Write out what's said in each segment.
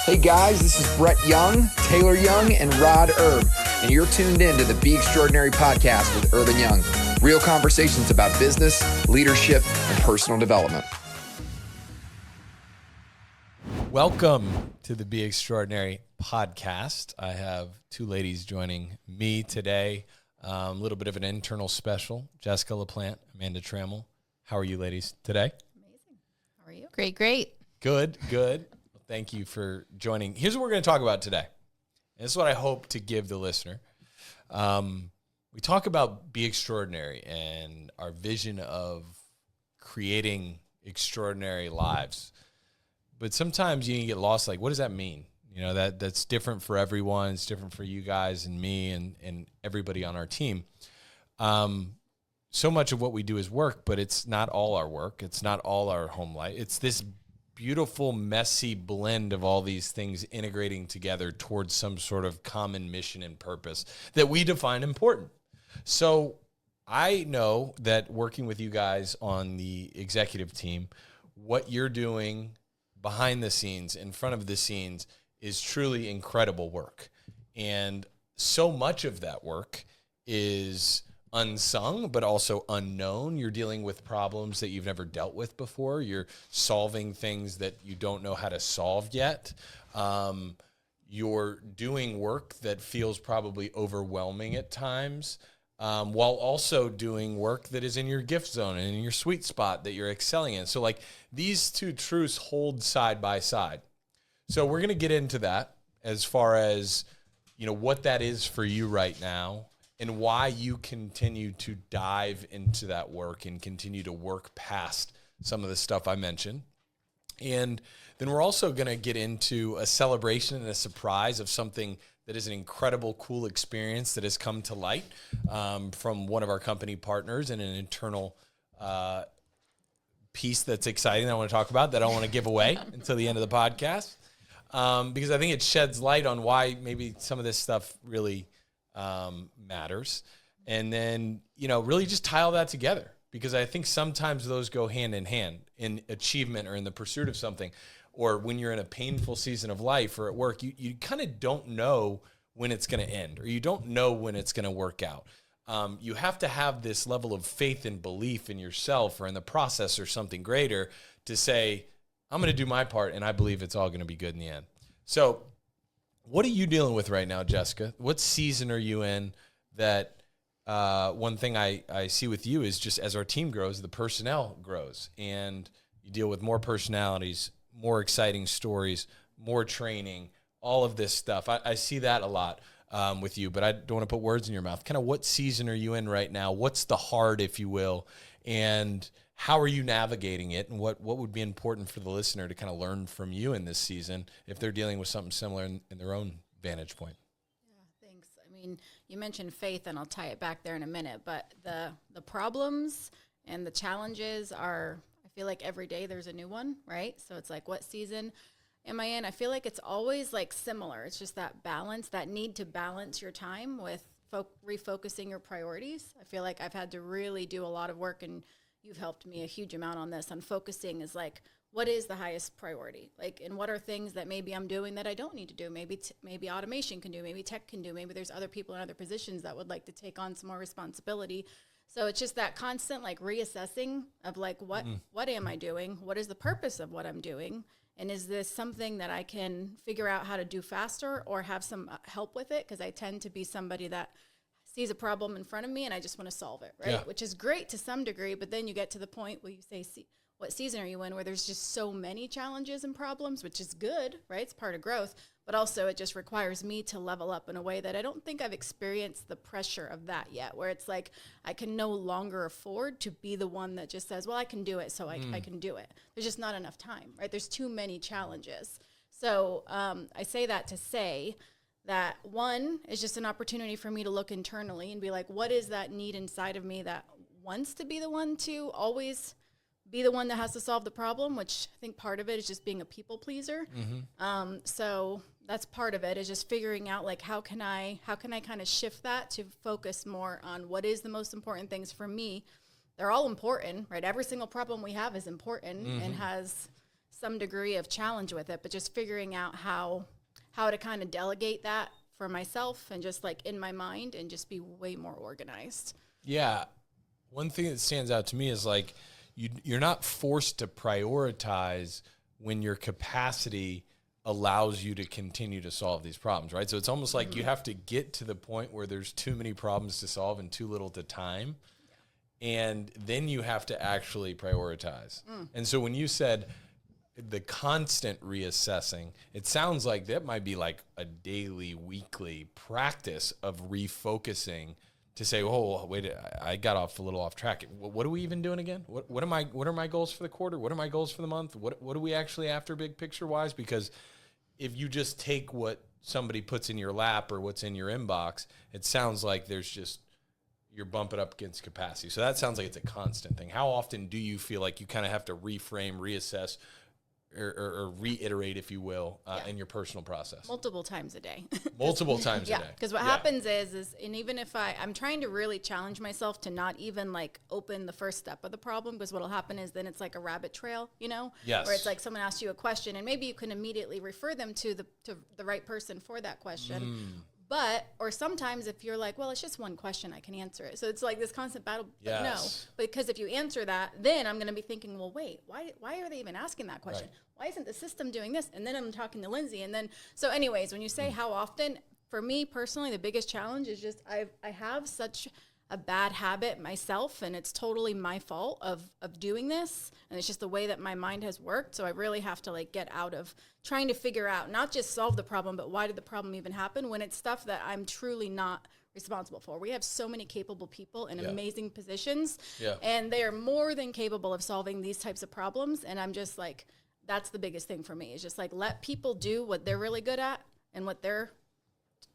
Hey guys, this is Brett Young, Taylor Young, and Rod Erb, and you're tuned in to the Be Extraordinary podcast with Erb and Young. Real conversations about business, leadership, and personal development. Welcome to the Be Extraordinary podcast. I have two ladies joining me today. A little bit of an internal special. Jessica LaPlante, Amanda Trammel. How are you ladies today? Amazing. How are you? Great. Good. Thank you for joining. Here's what we're going to talk about today. And this is what I hope to give the listener. We talk about Be Extraordinary and our vision of creating extraordinary lives. But sometimes you can get lost, like, what does that mean? You know, that's different for everyone. It's different for you guys and me and everybody on our team. So much of what we do is work, but it's not all our work. It's not all our home life. It's this beautiful, messy blend of all these things integrating together towards some sort of common mission and purpose that we define important. So I know that working with you guys on the executive team, what you're doing behind the scenes, in front of the scenes, is truly incredible work. And so much of that work is unsung, but also unknown. You're dealing with problems that you've never dealt with before. You're solving things that you don't know how to solve yet. You're doing work that feels probably overwhelming at times, while also doing work that is in your gift zone and in your sweet spot that you're excelling in. So like these two truths hold side by side. So we're going to get into that as far as, you know, what that is for you right now, and why you continue to dive into that work and continue to work past some of the stuff I mentioned. And then we're also going to get into a celebration and a surprise of something that is an incredible, cool experience that has come to light from one of our company partners, and an internal piece that's exciting that I want to talk about that I don't want to give away until the end of the podcast, because I think it sheds light on why maybe some of this stuff really matters. And then, you know, really just tie all that together, because I think sometimes those go hand in hand in achievement or in the pursuit of something, or when you're in a painful season of life or at work, you kind of don't know when it's going to end, or you don't know when it's going to work out. You have to have this level of faith and belief in yourself or in the process or something greater to say, I'm going to do my part and I believe it's all going to be good in the end. So what are you dealing with right now, Jessica? What season are you in? That one thing I see with you is just as our team grows, the personnel grows, and you deal with more personalities, more exciting stories, more training, all of this stuff. I see that a lot with you, but I don't want to put words in your mouth. Kind of what season are you in right now? What's the hard, if you will, and how are you navigating it, and what would be important for the listener to kind of learn from you in this season if they're dealing with something similar in their own vantage point? Yeah, thanks. I mean, you mentioned faith, and I'll tie it back there in a minute, but the problems and the challenges are, I feel like every day there's a new one, right? So it's like, what season am I in? I feel like it's always like similar. It's just that balance, that need to balance your time with refocusing your priorities. I feel like I've had to really do a lot of work, and you've helped me a huge amount on this, on focusing is like, what is the highest priority? Like, and what are things that maybe I'm doing that I don't need to do? Maybe automation can do, maybe tech can do, maybe there's other people in other positions that would like to take on some more responsibility. So it's just that constant like reassessing of like, what am I doing? What is the purpose of what I'm doing? And is this something that I can figure out how to do faster or have some help with it? Because I tend to be somebody that sees a problem in front of me and I just want to solve it, right? Yeah. Which is great to some degree, but then you get to the point where you say, what season are you in, where there's just so many challenges and problems, which is good, right? It's part of growth, but also it just requires me to level up in a way that I don't think I've experienced the pressure of that yet, where it's like I can no longer afford to be the one that just says, well, I can do it, so I can do it. There's just not enough time, right? There's too many challenges. So I say that to say that one is just an opportunity for me to look internally and be like, what is that need inside of me that wants to be the one to always be the one that has to solve the problem, which I think part of it is just being a people pleaser. So that's part of it, is just figuring out like, how can I kind of shift that to focus more on what is the most important things for me. They're all important, right? Every single problem we have is important and has some degree of challenge with it, but just figuring out how to kind of delegate that for myself and just like in my mind and just be way more organized. Yeah. One thing that stands out to me is like you're not forced to prioritize when your capacity allows you to continue to solve these problems, right? So it's almost like you have to get to the point where there's too many problems to solve and too little to time. And then you have to actually prioritize. And so when you said the constant reassessing, it sounds like that might be like a daily, weekly practice of refocusing to say, oh, wait, I got a little off track. What are we even doing again? What are my goals for the quarter? What are my goals for the month? What are we actually after big picture wise? Because if you just take what somebody puts in your lap or what's in your inbox, it sounds like you're bumping up against capacity. So that sounds like it's a constant thing. How often do you feel like you kind of have to reframe, reassess, or reiterate, if you will, in your personal process? Multiple times a day. Multiple times a day. Because what happens is, and even if I'm trying to really challenge myself to not even like open the first step of the problem, because what'll happen is then it's like a rabbit trail, Yes. Where it's like someone asks you a question and maybe you can immediately refer them to the right person for that question. Or sometimes if you're like, well, it's just one question, I can answer it. So it's like this constant battle. But no, because if you answer that, then I'm going to be thinking, well, wait, why are they even asking that question? Right. Why isn't the system doing this? And then I'm talking to Lindsay. And then, so anyways, when you say how often, for me personally, the biggest challenge is just, I have such a bad habit myself, and it's totally my fault of doing this. And it's just the way that my mind has worked. So I really have to like get out of trying to figure out, not just solve the problem, but why did the problem even happen when it's stuff that I'm truly not responsible for. We have so many capable people in amazing positions, and they are more than capable of solving these types of problems. And I'm just like, that's the biggest thing for me, is just like, let people do what they're really good at and what they're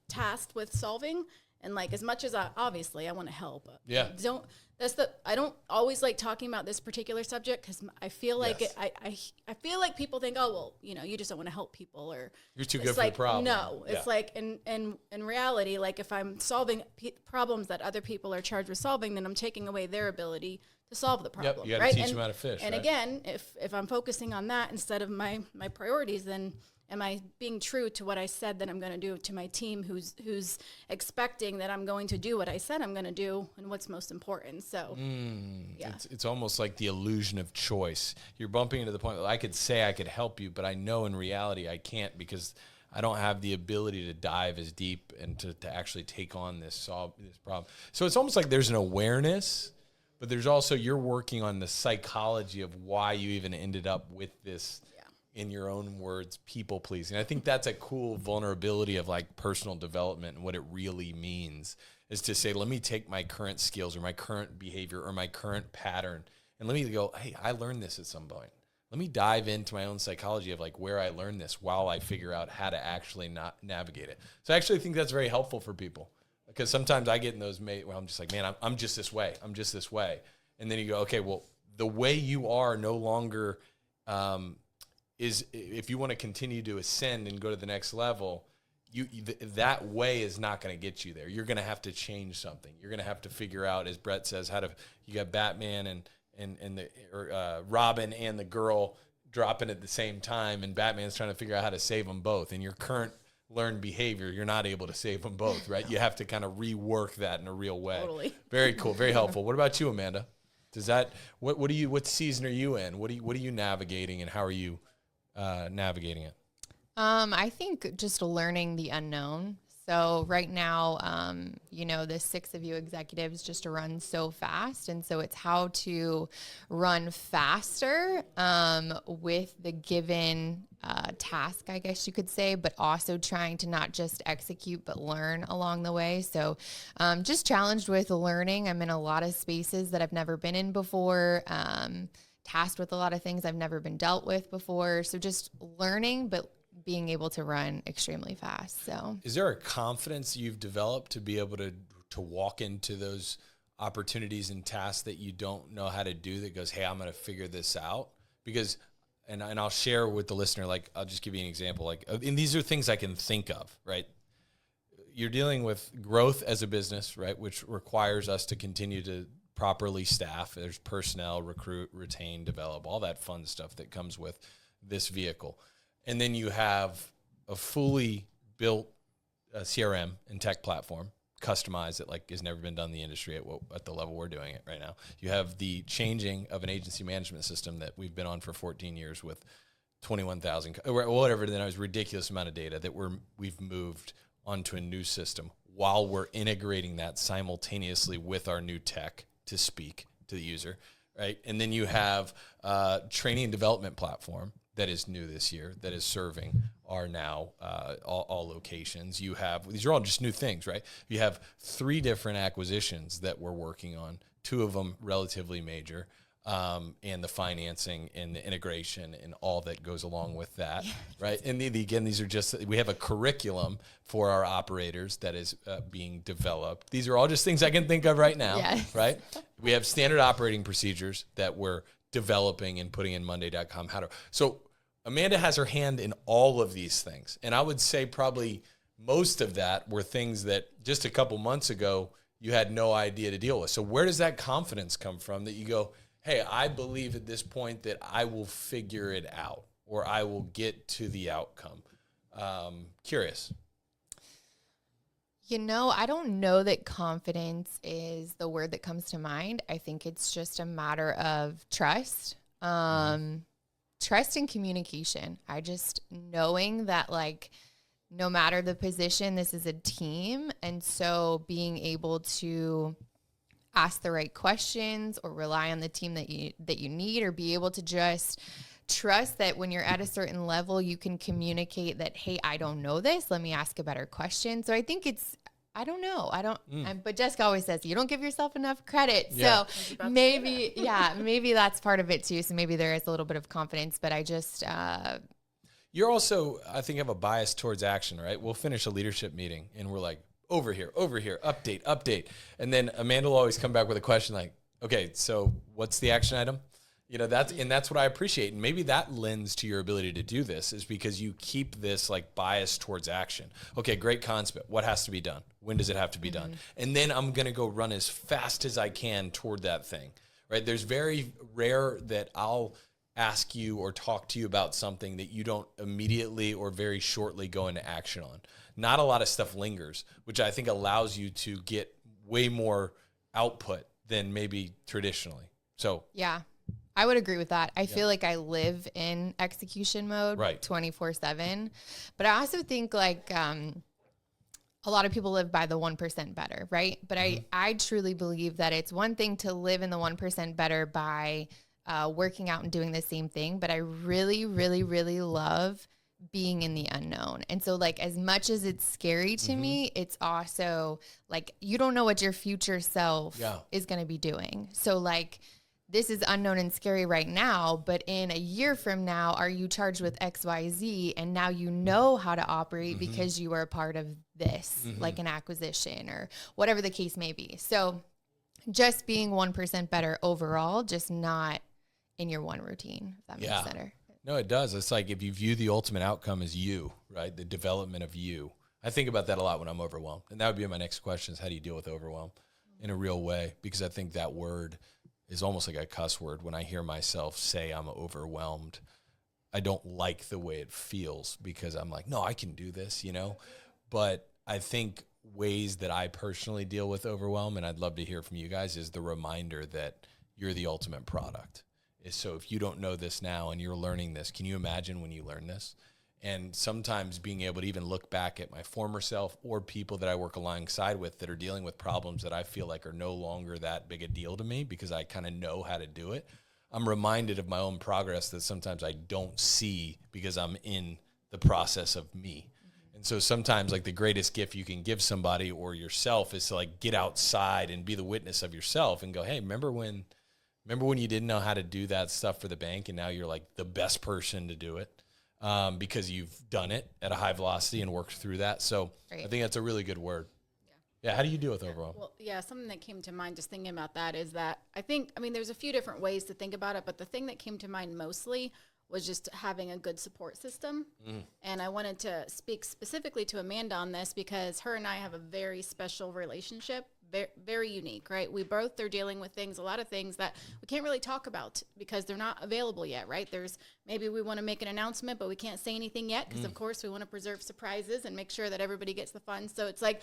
tasked with solving. And like, as much as I want to help, I don't always like talking about this particular subject, because I feel like I feel like people think, oh, well, you just don't want to help people, or you're too good for the problem. No, it's like in reality, like if I'm solving problems that other people are charged with solving, then I'm taking away their ability to solve the problem. You got to teach them how to fish. And again, if I'm focusing on that instead of my priorities, then am I being true to what I said that I'm going to do to my team, who's expecting that I'm going to do what I said I'm going to do, and what's most important? So, it's almost like the illusion of choice. You're bumping into the point where I could say I could help you, but I know in reality I can't, because I don't have the ability to dive as deep and to actually take on solve this problem. So it's almost like there's an awareness, but there's also, you're working on the psychology of why you even ended up with this, in your own words, people pleasing. I think that's a cool vulnerability of like personal development, and what it really means is to say, let me take my current skills or my current behavior or my current pattern, and let me go, hey, I learned this at some point. Let me dive into my own psychology of like where I learned this while I figure out how to actually not navigate it. So I actually think that's very helpful for people, because sometimes I get in those where I'm just like, man, I'm just this way. I'm just this way. And then you go, okay, well, the way you are no longer, is, if you want to continue to ascend and go to the next level, that way is not going to get you there. You're going to have to change something. You're going to have to figure out, as Brett says, you got Batman and Robin and the girl dropping at the same time, and Batman's trying to figure out how to save them both. And your current learned behavior, you're not able to save them both, right? You have to kind of rework that in a real way. Totally. Very cool. Very helpful. What about you, Amanda? What season are you in? What are you navigating, and how are you navigating it? I think just learning the unknown. So right now, the 6 of you executives just run so fast. And so it's how to run faster with the given task, I guess you could say, but also trying to not just execute, but learn along the way. So just challenged with learning. I'm in a lot of spaces that I've never been in before. Tasked with a lot of things I've never been dealt with before. So just learning, but being able to run extremely fast. So is there a confidence you've developed to be able to walk into those opportunities and tasks that you don't know how to do, that goes, hey, I'm going to figure this out? Because, and I'll share with the listener, like, I'll just give you an example. Like, and these are things I can think of, right? You're dealing with growth as a business, right? Which requires us to continue to properly staff. There's personnel, recruit, retain, develop, all that fun stuff that comes with this vehicle. And then you have a fully built CRM and tech platform, customized that like has never been done in the industry at the level we're doing it right now. You have the changing of an agency management system that we've been on for 14 years with 21,000, or whatever, then it was a ridiculous amount of data that we've moved onto a new system while we're integrating that simultaneously with our new tech to speak to the user, right? And then you have training and development platform that is new this year that is serving our now all locations. You have, these are all just new things, right? You have 3 different acquisitions that we're working on, 2 of them relatively major, and the financing and the integration and all that goes along with that, right? And again, these are just, we have a curriculum for our operators that is being developed. These are all just things I can think of right now, right? We have standard operating procedures that we're developing and putting in Monday.com. So Amanda has her hand in all of these things. And I would say probably most of that were things that just a couple months ago, you had no idea to deal with. So where does that confidence come from that you go, hey, I believe at this point that I will figure it out or I will get to the outcome? Curious. I don't know that confidence is the word that comes to mind. I think it's just a matter of trust, trust and communication. I just knowing that like, no matter the position, this is a team. And so being able to ask the right questions or rely on the team that you need, or be able to just trust that when you're at a certain level, you can communicate that, hey, I don't know this. Let me ask a better question. So I think I don't know. But Jessica always says, you don't give yourself enough credit. Yeah. So maybe that's part of it too. So maybe there is a little bit of confidence, but I just, you're also, I think, have a bias towards action, right? We'll finish a leadership meeting and we're like, over here, update. And then Amanda will always come back with a question like, okay, so what's the action item? That's what I appreciate. And maybe that lends to your ability to do this is because you keep this like bias towards action. Okay, great concept. What has to be done? When does it have to be done? And then I'm going to go run as fast as I can toward that thing, right? There's very rare that I'll ask you or talk to you about something that you don't immediately or very shortly go into action on. Not a lot of stuff lingers, which I think allows you to get way more output than maybe traditionally. So yeah, I would agree with that. I feel like I live in execution mode 24/7, but I also think like a lot of people live by the 1% better, right? But I truly believe that it's one thing to live in the 1% better by working out and doing the same thing, but I really, really, really love being in the unknown. And so like, as much as it's scary to me, it's also like, you don't know what your future self is going to be doing. So like, this is unknown and scary right now, but in a year from now, are you charged with XYZ? And now you know how to operate because you are a part of this, like an acquisition or whatever the case may be. So just being 1% better overall, just not in your one routine, if that makes sense. No, it does. It's like if you view the ultimate outcome as you, right? The development of you. I think about that a lot when I'm overwhelmed. And that would be my next question is how do you deal with overwhelm in a real way? Because I think that word is almost like a cuss word. When I hear myself say I'm overwhelmed, I don't like the way it feels because I'm like, no, I can do this, But I think ways that I personally deal with overwhelm, and I'd love to hear from you guys, is the reminder that you're the ultimate product. So if you don't know this now and you're learning this, can you imagine when you learn this? And sometimes being able to even look back at my former self or people that I work alongside with that are dealing with problems that I feel like are no longer that big a deal to me because I kind of know how to do it. I'm reminded of my own progress that sometimes I don't see because I'm in the process of me. And so sometimes like the greatest gift you can give somebody or yourself is to like get outside and be the witness of yourself and go, hey, remember when you didn't know how to do that stuff for the bank and now you're like the best person to do it because you've done it at a high velocity and worked through that. So I think that's a really good word. Yeah. How do you deal with overwhelm? Well, something that came to mind just thinking about that is that there's a few different ways to think about it, but the thing that came to mind mostly was just having a good support system. And I wanted to speak specifically to Amanda on this because her and I have a very special relationship, very, very unique, right? We both are dealing with things, a lot of things that we can't really talk about because they're not available yet, right? Maybe we want to make an announcement, but we can't say anything yet because, of course, we want to preserve surprises and make sure that everybody gets the funds. So it's like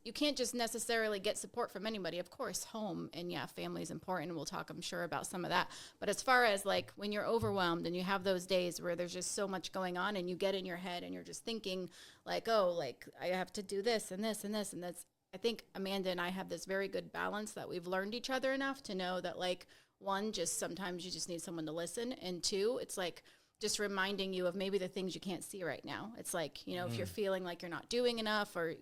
you can't just necessarily get support from anybody. Of course, home and, family is important. And we'll talk, I'm sure, about some of that. But as far as, like, when you're overwhelmed and you have those days where there's just so much going on and you get in your head and you're just thinking, like, oh, like, I have to do this and this and this and that's, I think Amanda and I have this very good balance that we've learned each other enough to know that, like, one, just sometimes you just need someone to listen. And two, it's like just reminding you of maybe the things you can't see right now. It's like, if you're feeling like you're not doing enough or,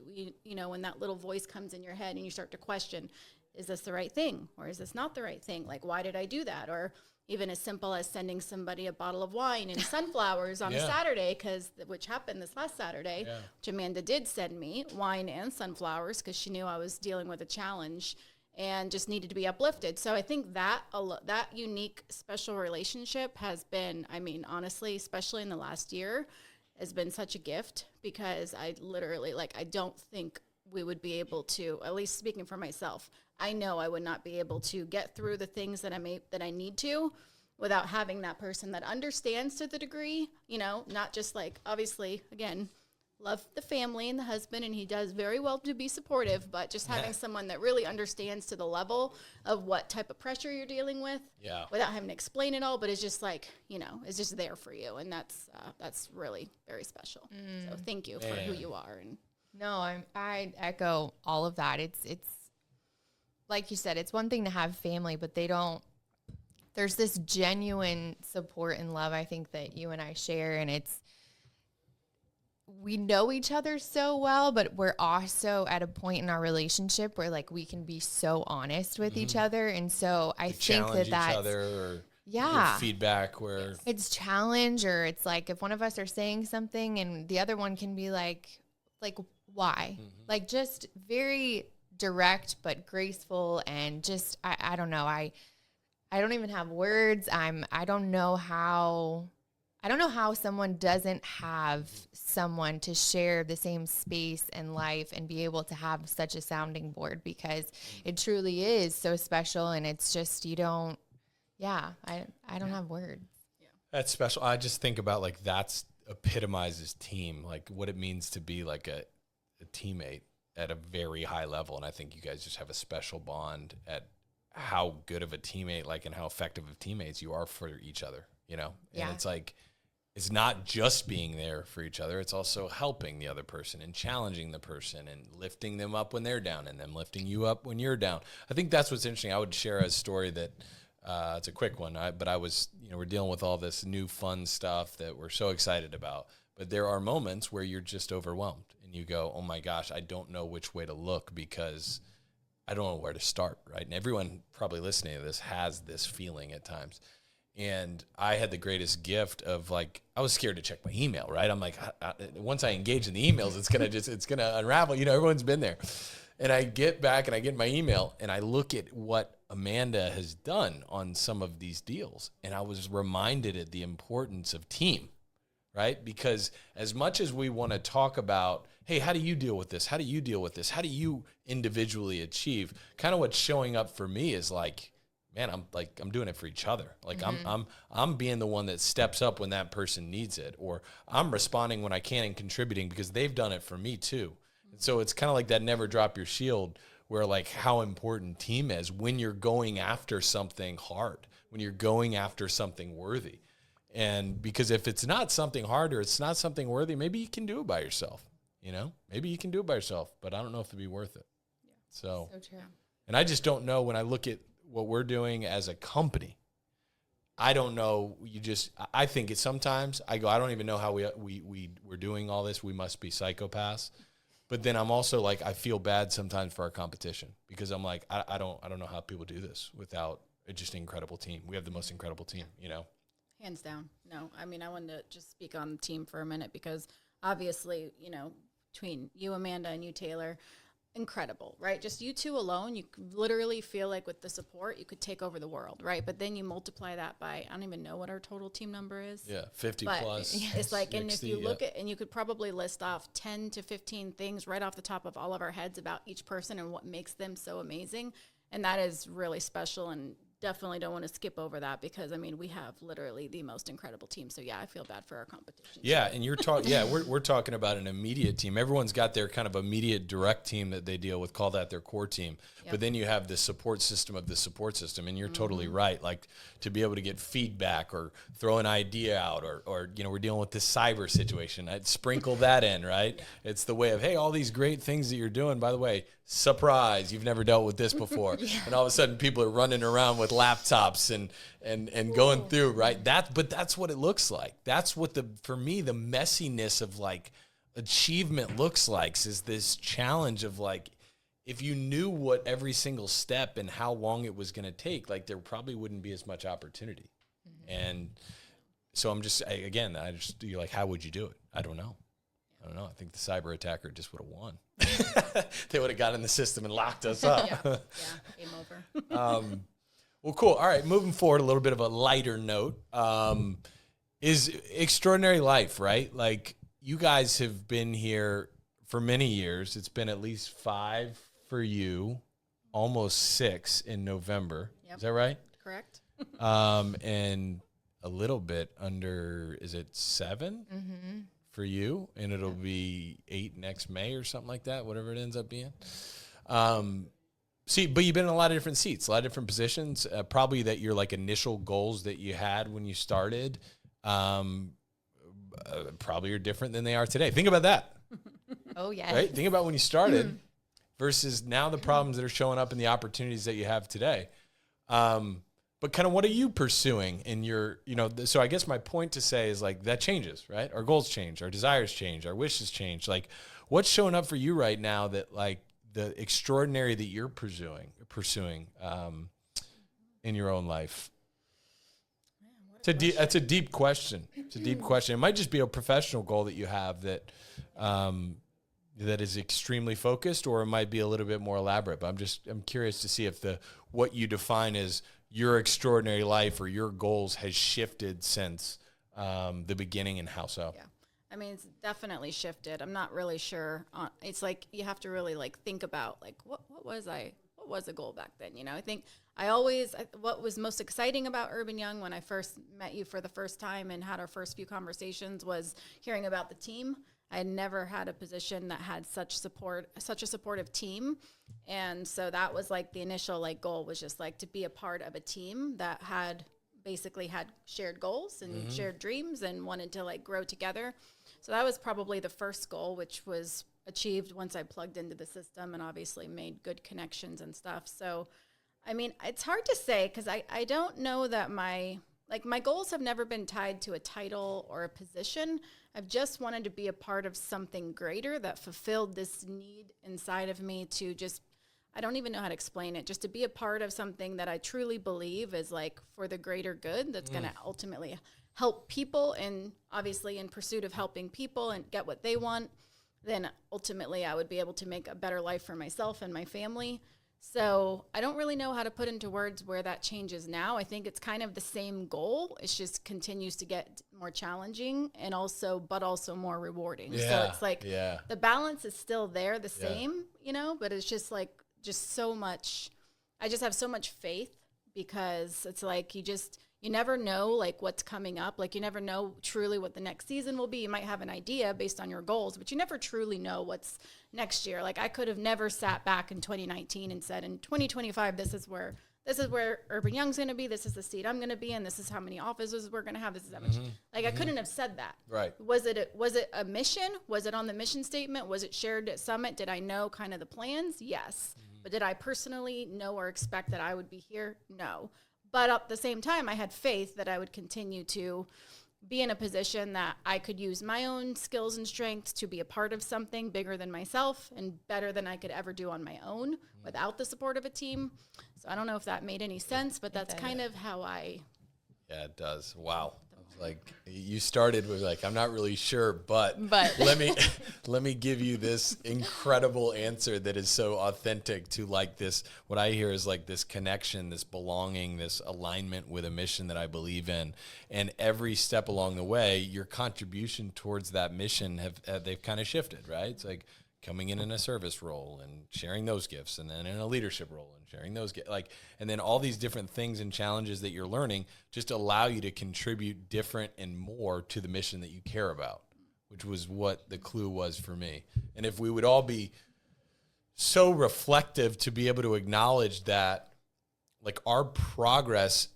when that little voice comes in your head and you start to question, is this the right thing? Or is this not the right thing? Like, why did I do that? Or even as simple as sending somebody a bottle of wine and sunflowers on a Saturday, which happened this last Saturday, which Amanda did send me wine and sunflowers because she knew I was dealing with a challenge and just needed to be uplifted. So I think that unique, special relationship has been, honestly, especially in the last year, has been such a gift because I literally, I don't think we would be able to, at least speaking for myself, I know I would not be able to get through the things that I need to without having that person that understands to the degree, not just obviously, again, love the family and the husband, and he does very well to be supportive, but just having someone that really understands to the level of what type of pressure you're dealing with without having to explain it all, but it's just it's just there for you. And that's really very special. So thank you for who you are. And no, I echo all of that. It's like you said, it's one thing to have family, but there's this genuine support and love, I think, that you and I share. And we know each other so well, but we're also at a point in our relationship where we can be so honest with each other. And so I think challenge that's each other or give feedback where it's challenge, or it's like if one of us are saying something and the other one can be like why? Just very direct but graceful, and just I don't know. I don't even have words. I don't know how someone doesn't have someone to share the same space and life and be able to have such a sounding board, because it truly is so special. And it's just, I don't have words. Yeah. That's special. I just think about that's epitomizes team, what it means to be a teammate at a very high level. And I think you guys just have a special bond at how good of a teammate, and how effective of teammates you are for each other, and it's it's not just being there for each other. It's also helping the other person and challenging the person and lifting them up when they're down and them lifting you up when you're down. I think that's what's interesting. I would share a story that it's a quick one, but I was, we're dealing with all this new fun stuff that we're so excited about, but there are moments where you're just overwhelmed and you go, oh my gosh, I don't know which way to look because I don't know where to start, right? And everyone probably listening to this has this feeling at times. And I had the greatest gift of I was scared to check my email, right? I'm like, once I engage in the emails, it's going to unravel. Everyone's been there. And I get back and I get my email and I look at what Amanda has done on some of these deals. And I was reminded of the importance of team, right? Because as much as we want to talk about, hey, how do you deal with this? How do you deal with this? How do you individually achieve? Kind of what's showing up for me is man, I'm doing it for each other. I'm being the one that steps up when that person needs it, or I'm responding when I can and contributing because they've done it for me too. And so it's kind of like that never drop your shield, where how important team is when you're going after something hard, when you're going after something worthy. And because if it's not something hard or it's not something worthy, maybe you can do it by yourself. Maybe you can do it by yourself, but I don't know if it'd be worth it. Yeah. So true. And I just don't know when I look at what we're doing as a company. I don't know. I think it's sometimes I go, I don't even know how we're doing all this. We must be psychopaths. But then I'm also I feel bad sometimes for our competition because I'm I don't know how people do this without just an incredible team. We have the most incredible team, Hands down. No, I wanted to just speak on the team for a minute because obviously, between you, Amanda, and you, Taylor, incredible, right? Just you two alone, you literally feel like with the support, you could take over the world, right? But then you multiply that by, I don't even know what our total team number is. Yeah, 50 but plus. It's like, and 60, if you look at, and you could probably list off 10 to 15 things right off the top of all of our heads about each person and what makes them so amazing. And that is really special, and definitely don't want to skip over that because, I mean, we have literally the most incredible team. So, yeah, I feel bad for our competition. Yeah, and you're talking. Yeah, we're talking about an immediate team. Everyone's got their kind of immediate direct team that they deal with. Call that their core team. Yep. But then you have the support system of the support system, and you're totally right. Like to be able to get feedback or throw an idea out, or you know, we're dealing with this cyber situation. I'd sprinkle that in, right? Yeah. It's the way of, hey, all these great things that you're doing. By the way, surprise, you've never dealt with this before, and all of a sudden people are running around with laptops and going through, right? But that's what it looks like. That's what for me the messiness of like achievement looks like, is this challenge of like, if you knew what every single step and how long it was going to take, like there probably wouldn't be as much opportunity. And so I'm just, you're like, how would you do it? I don't know. I think the cyber attacker just would have won. They would have got in the system and locked us up. Yeah, game over. Well, cool. All right, moving forward, a little bit of a lighter note is Extraordinary Life, right? Like you guys have been here for many years. It's been at least 5 for you, almost 6 in November. Yep. Is that right? Correct. And a little bit under, is it 7? Mm-hmm. For you, and it'll be 8 next May or something like that, whatever it ends up being. But you've been in a lot of different seats, a lot of different positions. Probably that your like initial goals that you had when you started, probably are different than they are today. Think about that. Oh yeah. Right. Think about when you started versus now the problems that are showing up and the opportunities that you have today. But kind of what are you pursuing in your, so I guess my point to say is like that changes, right? Our goals change, our desires change, our wishes change. Like what's showing up for you right now that like the extraordinary that you're pursuing in your own life? That's a deep question. It's a deep question. It might just be a professional goal that you have that is extremely focused, or it might be a little bit more elaborate. But I'm curious to see if what you define as your extraordinary life or your goals has shifted since the beginning, and how so? Yeah. I mean, it's definitely shifted. I'm not really sure. It's like you have to really like think about like what was a goal back then? I think what was most exciting about Erb and Young when I first met you for the first time and had our first few conversations was hearing about the team. I had never had a position that had such a supportive team. And so that was like the initial like goal was just like to be a part of a team that basically had shared goals and shared dreams and wanted to like grow together. So that was probably the first goal, which was achieved once I plugged into the system and obviously made good connections and stuff. So, I mean, it's hard to say because I don't know that my goals have never been tied to a title or a position. I've just wanted to be a part of something greater that fulfilled this need inside of me to just, I don't even know how to explain it, just to be a part of something that I truly believe is like for the greater good that's going to ultimately help people, and obviously in pursuit of helping people and get what they want, then ultimately I would be able to make a better life for myself and my family. So I don't really know how to put into words where that changes now. I think it's kind of the same goal. It just continues to get more challenging but also more rewarding. Yeah, so it's like the balance is still there, the same, but it's just like so much. I just have so much faith because it's like you never know like what's coming up. Like you never know truly what the next season will be. You might have an idea based on your goals, but you never truly know what's next year. Like I could have never sat back in 2019 and said in 2025, this is where Erb and Young's going to be. This is the seat I'm going to be in. This is how many offices we're going to have. This is how much. Like I couldn't have said that. Right. Was it a mission? Was it on the mission statement? Was it shared at Summit? Did I know kind of the plans? Yes. But did I personally know or expect that I would be here? No. But at the same time, I had faith that I would continue to be in a position that I could use my own skills and strengths to be a part of something bigger than myself and better than I could ever do on my own without the support of a team. So I don't know if that made any sense, but that's kind of how I... Yeah, it does. Wow. Like you started with like, I'm not really sure, but let me give you this incredible answer that is so authentic to like this. What I hear is like this connection, this belonging, this alignment with a mission that I believe in. And every step along the way, your contribution towards that mission they've kind of shifted, right? It's like coming in a service role and sharing those gifts, and then in a leadership role and sharing those gifts, and then all these different things and challenges that you're learning just allow you to contribute different and more to the mission that you care about, which was what the clue was for me. And if we would all be so reflective to be able to acknowledge that, like, our problems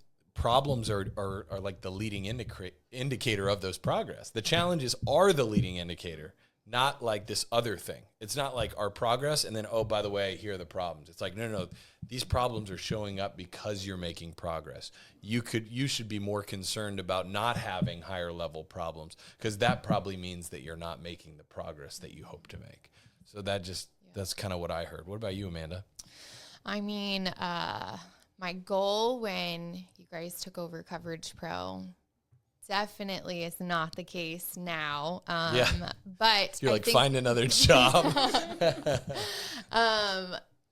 are like the leading indicator of those progress. The challenges are the leading indicator, not like this other thing. It's not like our progress and then, oh, by the way, here are the problems. It's like, no. These problems are showing up because you're making progress. You should be more concerned about not having higher level problems, because that probably means that you're not making the progress that you hope to make. So that's kind of what I heard. What about you, Amanda? I mean, my goal when you guys took over Coverage Pro definitely is not the case now. But you're like, find another job.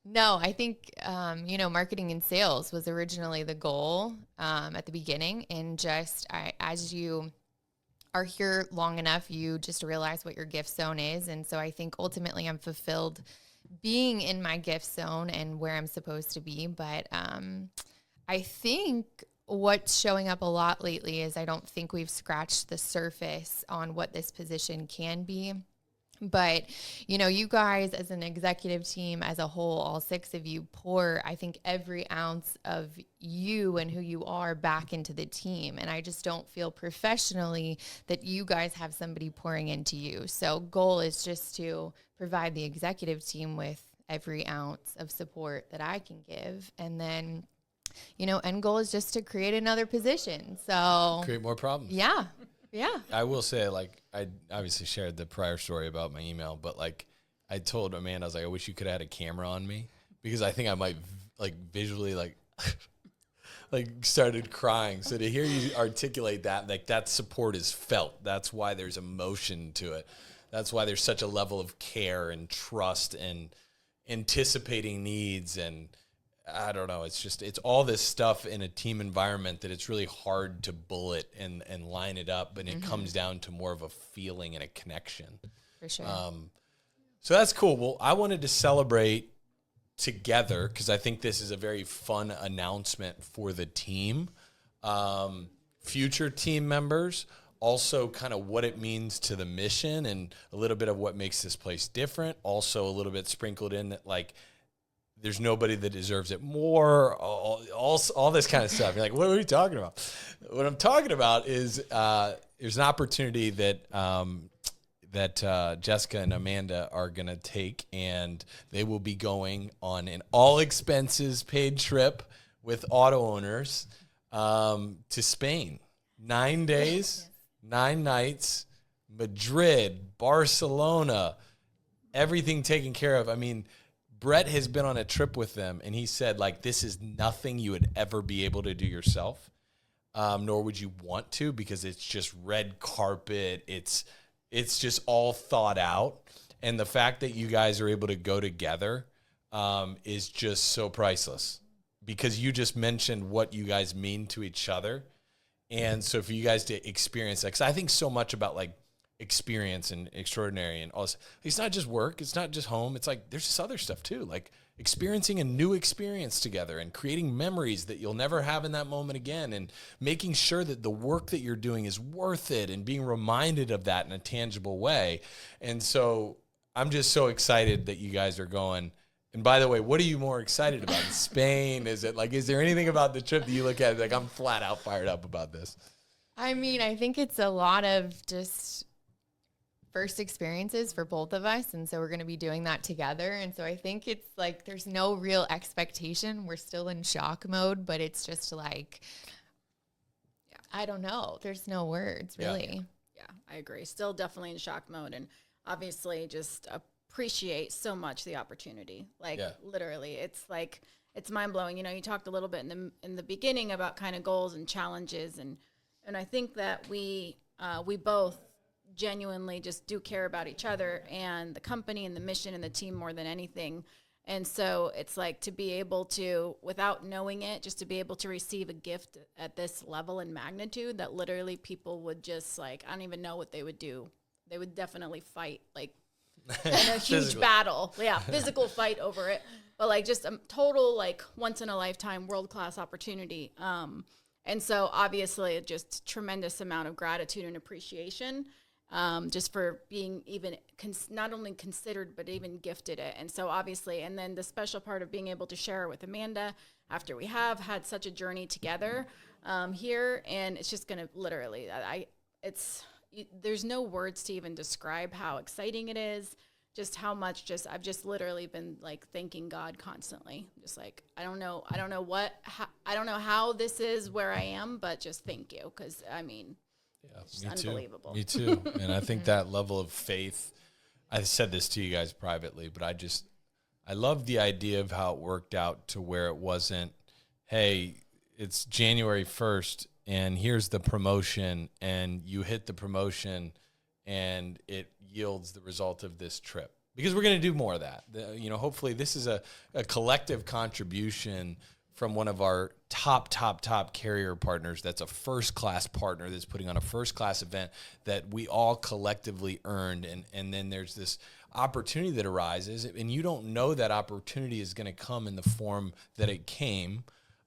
No, I think, marketing and sales was originally the goal at the beginning. And as you are here long enough, you just realize what your gift zone is. And so I think ultimately I'm fulfilled being in my gift zone and where I'm supposed to be. But I think what's showing up a lot lately is I don't think we've scratched the surface on what this position can be. But, you guys as an executive team as a whole, all 6 of you pour, I think, every ounce of you and who you are back into the team. And I just don't feel professionally that you guys have somebody pouring into you. So goal is just to provide the executive team with every ounce of support that I can give. And then, end goal is just to create another position. So create more problems. Yeah. I will say, like, I obviously shared the prior story about my email, but like I told Amanda, I was like, I wish you could have had a camera on me, because I think I might like visually like started crying. So to hear you articulate that, like, that support is felt. That's why there's emotion to it. That's why there's such a level of care and trust and anticipating needs, and I don't know. It's all this stuff in a team environment that it's really hard to bullet and line it up, and it comes down to more of a feeling and a connection. For sure. So that's cool. Well, I wanted to celebrate together, because I think this is a very fun announcement for the team. Future team members, also kind of what it means to the mission and a little bit of what makes this place different. Also a little bit sprinkled in that, like, there's nobody that deserves it more, all this kind of stuff. You're like, what are we talking about? What I'm talking about is there's an opportunity that Jessica and Amanda are going to take, and they will be going on an all-expenses paid trip with auto owners to Spain. 9 days, 9 nights, Madrid, Barcelona, everything taken care of. I mean, Brett has been on a trip with them, and he said, like, this is nothing you would ever be able to do yourself, nor would you want to, because it's just red carpet. It's just all thought out. And the fact that you guys are able to go together is just so priceless, because you just mentioned what you guys mean to each other. And so for you guys to experience that, because I think so much about, like, experience and Extraordinary and all this. It's not just work. It's not just home. It's like there's this other stuff too, like experiencing a new experience together and creating memories that you'll never have in that moment again, and making sure that the work that you're doing is worth it and being reminded of that in a tangible way. And so I'm just so excited that you guys are going. And by the way, what are you more excited about? Spain? Is there anything about the trip that you look at like, I'm flat out fired up about this? I mean, I think it's a lot of just first experiences for both of us, and so we're going to be doing that together. And so I think it's like there's no real expectation. We're still in shock mode, but it's just like, I don't know. There's no words, really. Yeah, I agree. Still definitely in shock mode, and obviously just appreciate so much the opportunity. Like, literally, it's like, it's mind-blowing. You talked a little bit in the beginning about kind of goals and challenges, and And I think that we both genuinely just do care about each other and the company and the mission and the team more than anything. And so it's like to be able to, without knowing it, just to be able to receive a gift at this level and magnitude that literally people would just like, I don't even know what they would do. They would definitely fight like in a huge battle. Yeah, physical fight over it. But like just a total like once in a lifetime world-class opportunity. And so obviously just tremendous amount of gratitude and appreciation. Just for being even not only considered, but even gifted it. And so obviously, and then the special part of being able to share it with Amanda after we have had such a journey together here. And it's just going to literally, there's no words to even describe how exciting it is, just how much I've just literally been like thanking God constantly. Just like, I don't know how this is where I am, but just thank you. 'Cause I mean, yeah, unbelievable. Me too. And I think that level of faith, I said this to you guys privately, but I love the idea of how it worked out to where it wasn't, hey, it's January 1st and here's the promotion and you hit the promotion and it yields the result of this trip. Because we're going to do more of that. Hopefully this is a collective contribution from one of our top carrier partners that's a first-class partner that's putting on a first-class event that we all collectively earned. And then there's this opportunity that arises, and you don't know that opportunity is going to come in the form that it came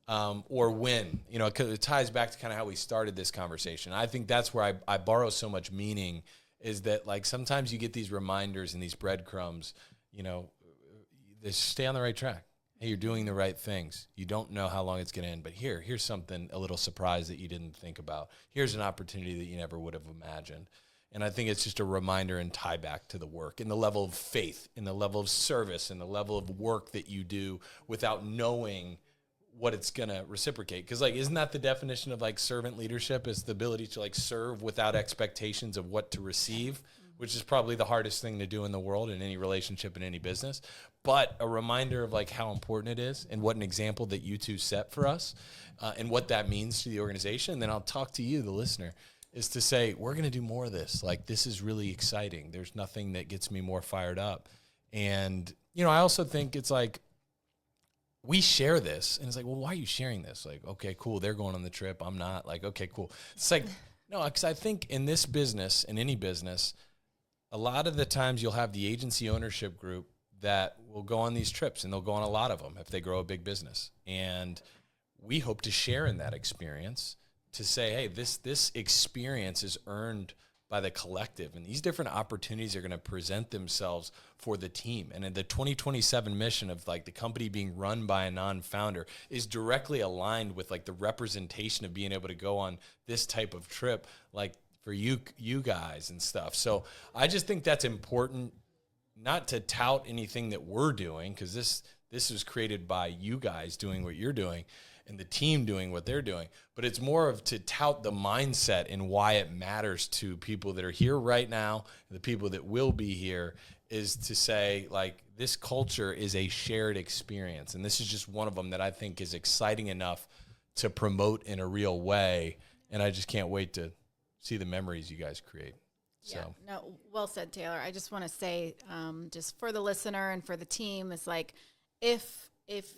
or when. It ties back to kind of how we started this conversation. I think that's where I borrow so much meaning is that, like, sometimes you get these reminders and these breadcrumbs, they stay on the right track. Hey, you're doing the right things. You don't know how long it's going to end, but here's something, a little surprise that you didn't think about. Here's an opportunity that you never would have imagined. And I think it's just a reminder and tie back to the work and the level of faith and the level of service and the level of work that you do without knowing what it's going to reciprocate. Because, like, isn't that the definition of, like, servant leadership, is the ability to, like, serve without expectations of what to receive, which is probably the hardest thing to do in the world, in any relationship, in any business. But a reminder of, like, how important it is and what an example that you two set for us and what that means to the organization. And then I'll talk to you, the listener, is to say, we're going to do more of this. Like, this is really exciting. There's nothing that gets me more fired up. And, I also think it's like, we share this, and it's like, well, why are you sharing this? Like, okay, cool, they're going on the trip, I'm not. Like, okay, cool. It's like, no, because I think in this business, in any business, a lot of the times you'll have the agency ownership group that will go on these trips, and they'll go on a lot of them if they grow a big business. And we hope to share in that experience to say, hey, this experience is earned by the collective, and these different opportunities are going to present themselves for the team. And in the 2027 mission of, like, the company being run by a non-founder is directly aligned with, like, the representation of being able to go on this type of trip, like, for you guys and stuff. So I just think that's important, not to tout anything that we're doing, because this was created by you guys doing what you're doing and the team doing what they're doing, but it's more of to tout the mindset and why it matters to people that are here right now, the people that will be here, is to say, like, this culture is a shared experience. And this is just one of them that I think is exciting enough to promote in a real way. And I just can't wait to see the memories you guys create. Yeah, no, well said, Taylor. I just want to say, just for the listener and for the team, it's like, if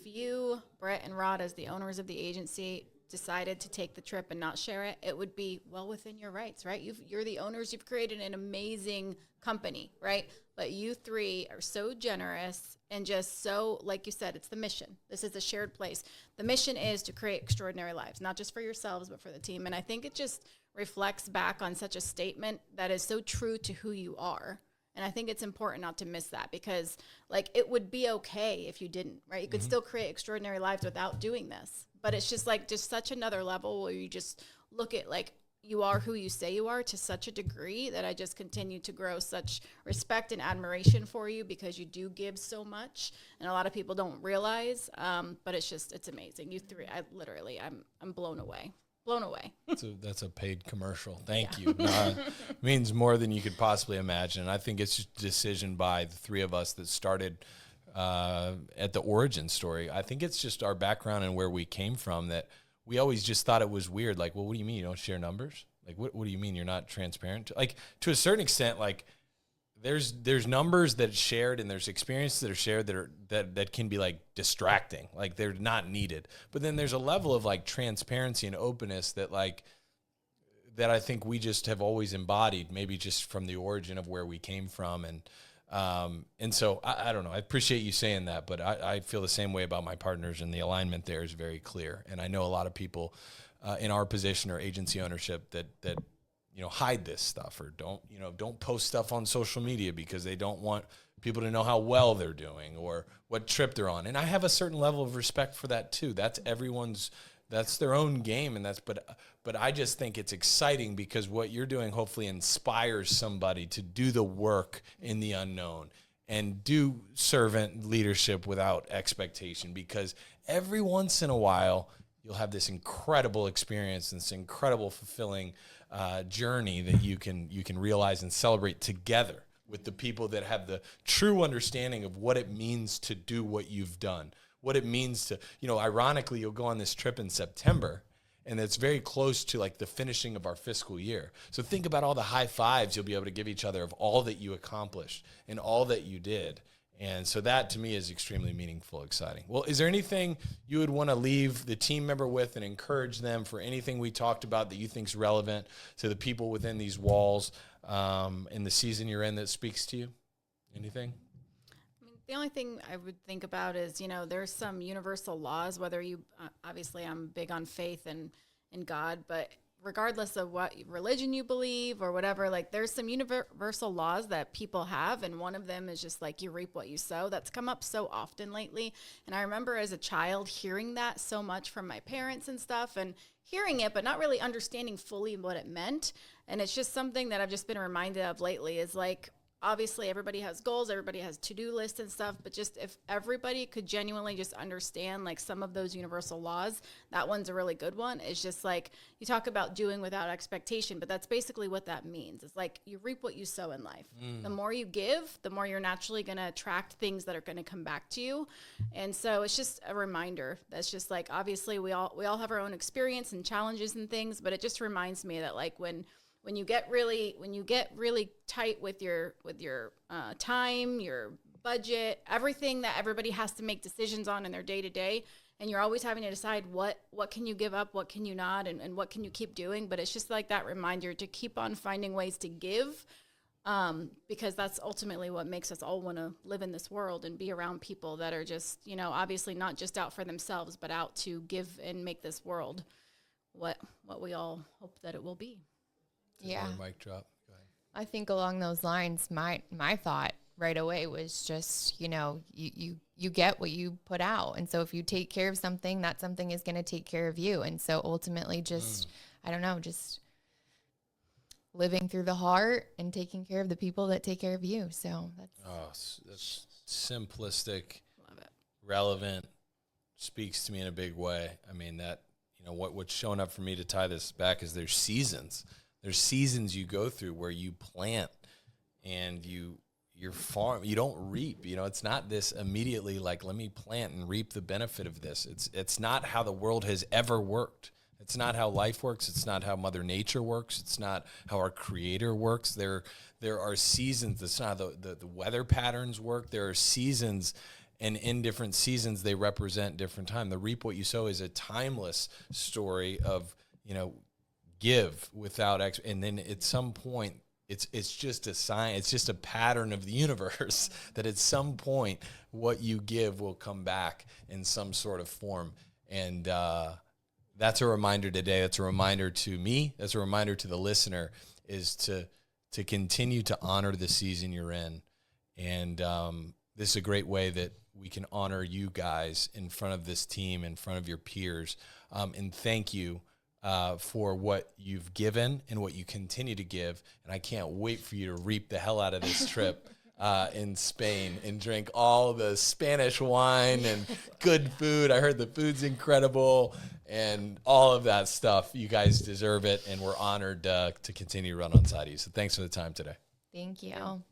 you, Brett and Rod, as the owners of the agency, decided to take the trip and not share it, it would be well within your rights, right? You're the owners. You've created an amazing company, right? But you three are so generous and just so, like you said, it's the mission. This is a shared place. The mission is to create extraordinary lives, not just for yourselves, but for the team. And I think it just reflects back on such a statement that is so true to who you are. And I think it's important not to miss that, because, like, it would be okay if you didn't, right? You could still create extraordinary lives without doing this. But it's just, like, just such another level where you just look at, like, you are who you say you are to such a degree that I just continue to grow such respect and admiration for you, because you do give so much. And a lot of people don't realize, but it's amazing. You three, I'm blown away. Blown away. That's a paid commercial. Thank you. No, it means more than you could possibly imagine. I think it's just a decision by the three of us that started at the origin story. I think it's just our background and where we came from, that we always just thought it was weird. Like, well, what do you mean you don't share numbers? Like, what do you mean you're not transparent? Like, to a certain extent, like, there's numbers that are shared and there's experiences that are shared that can be like distracting. Like, they're not needed. But then there's a level of like transparency and openness that like, that I think we just have always embodied, maybe just from the origin of where we came from. And so I don't know. I appreciate you saying that, but I feel the same way about my partners, and the alignment there is very clear. And I know a lot of people in our position or agency ownership that hide this stuff, or don't post stuff on social media because they don't want people to know how well they're doing or what trip they're on. And I have a certain level of respect for that too. That's their own game, and but I just think it's exciting because what you're doing hopefully inspires somebody to do the work in the unknown and do servant leadership without expectation, because every once in a while you'll have this incredible experience and this incredible fulfilling journey that you can realize and celebrate together with the people that have the true understanding of what it means to do what you've done. What it means to, ironically, you'll go on this trip in September, and it's very close to like the finishing of our fiscal year. So think about all the high fives you'll be able to give each other of all that you accomplished and all that you did. And so that to me is extremely meaningful, exciting. Well, is there anything you would want to leave the team member with and encourage them for anything we talked about that you think is relevant to the people within these walls in the season you're in that speaks to you? Anything? The only thing I would think about is, there's some universal laws, whether you, obviously I'm big on faith and in God, but regardless of what religion you believe or whatever, like there's some universal laws that people have. And one of them is just like, you reap what you sow. That's come up so often lately. And I remember as a child hearing that so much from my parents and stuff, and hearing it, but not really understanding fully what it meant. And it's just something that I've just been reminded of lately is like, obviously everybody has goals, everybody has to-do lists and stuff, but just if everybody could genuinely just understand like some of those universal laws, that one's a really good one. It's just like, you talk about doing without expectation, but that's basically what that means. It's like you reap what you sow in life. The more you give, the more you're naturally going to attract things that are going to come back to you. And so it's just a reminder that's just like, obviously we all have our own experience and challenges and things, but it just reminds me that like when you get really tight with your time, your budget, everything that everybody has to make decisions on in their day to day, and you're always having to decide what can you give up, what can you not, and what can you keep doing. But it's just like that reminder to keep on finding ways to give, because that's ultimately what makes us all want to live in this world and be around people that are just, obviously not just out for themselves, but out to give and make this world what we all hope that it will be. Yeah. Mic drop. Go ahead. I think along those lines, my thought right away was just, you get what you put out. And so if you take care of something, that something is going to take care of you. And so ultimately just, I don't know, just living through the heart and taking care of the people that take care of you. So that's simplistic, Love it. relevant, speaks to me in a big way. I mean, that, what's showing up for me to tie this back is there's seasons. There's seasons you go through where you plant and your farm, you don't reap. It's not this immediately like, let me plant and reap the benefit of this. It's not how the world has ever worked. It's not how life works. It's not how Mother Nature works. It's not how our Creator works. There are seasons. That's not how the weather patterns work. There are seasons, and in different seasons they represent different time. The reap what you sow is a timeless story of, give without and then at some point it's just a sign, it's just a pattern of the universe that at some point what you give will come back in some sort of form. And that's a reminder today. That's a reminder to me, that's a reminder to the listener, is to continue to honor the season you're in. And this is a great way that we can honor you guys in front of this team, in front of your peers, and thank you for what you've given and what you continue to give. And I can't wait for you to reap the hell out of this trip in Spain and drink all the Spanish wine and good food. I heard the food's incredible and all of that stuff. You guys deserve it, and we're honored to continue to run alongside you. So thanks for the time today. Thank you.